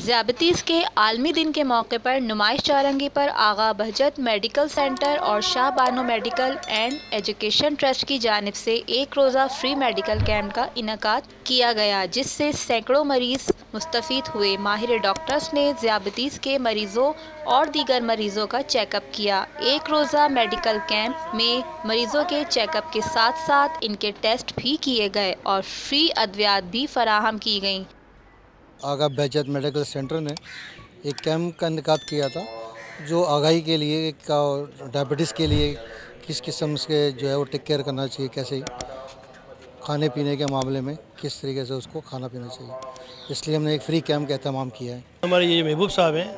ज़ियाबतीज़ के आलमी दिन के मौके पर नुमाइश चारंगी पर आगा बहजत मेडिकल सेंटर और Shah Bano medical and education trust की जानिब से एक रोज़ा फ्री मेडिकल कैंप का इनेकाद किया गया, जिससे सैकड़ों मरीज़ मुस्तफ़ीद हुए। माहिर डॉक्टर्स ने ज़ियाबतीज़ के मरीज़ों और दीगर मरीज़ों का चेकअप किया। एक रोज़ा मेडिकल कैंप में मरीज़ों के चेकअप के साथ साथ इनके टेस्ट भी किए गए और फ्री अद्वियात भी फराहम की गईं। आगा बहजत मेडिकल सेंटर ने एक कैंप का इनेकाद किया था, जो आगाही के लिए डायबिटीज़ के लिए किस किस्म के जो है वो टेक केयर करना चाहिए, कैसे खाने पीने के मामले में किस तरीके से उसको खाना पीना चाहिए, इसलिए हमने एक फ्री कैंप का एहतमाम किया है। हमारे ये महबूब साहब हैं,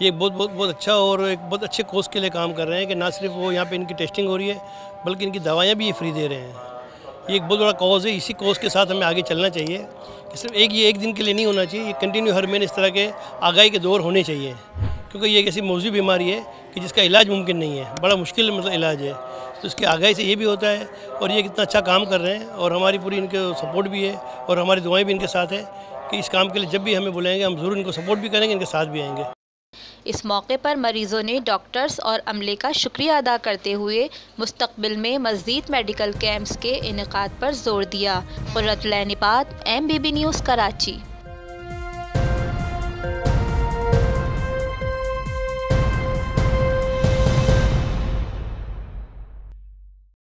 ये बहुत अच्छा और एक बहुत अच्छे कोर्स के लिए काम कर रहे हैं कि ना सिर्फ वो यहाँ पे इनकी टेस्टिंग हो रही है बल्कि इनकी दवाइयाँ भी ये फ्री दे रहे हैं। ये एक बहुत बड़ा कॉज है। इसी कॉज के साथ हमें आगे चलना चाहिए कि सिर्फ एक दिन के लिए नहीं होना चाहिए, ये कंटिन्यू हर महीने इस तरह के आगाही के दौर होने चाहिए, क्योंकि ये एक ऐसी मौजूदी बीमारी है कि जिसका इलाज मुमकिन नहीं है, बड़ा मुश्किल इलाज है। तो इसकी आगाही से ये भी होता है और ये कितना अच्छा काम कर रहे हैं और हमारी पूरी इनके सपोर्ट भी है और हमारी दुआएं भी इनके साथ है कि इस काम के लिए जब भी हमें बुलाएंगे हम ज़रूर इनको सपोर्ट भी करेंगे, इनके साथ भी आएंगे। इस मौके पर मरीजों ने डॉक्टर्स और अमले का शुक्रिया अदा करते हुए मुस्तकबिल में मज़ीद मेडिकल कैंप्स के इनेकाद पर जोर दिया। क़ुर्रतुल ऐन निपात, MBB न्यूज़, कराची।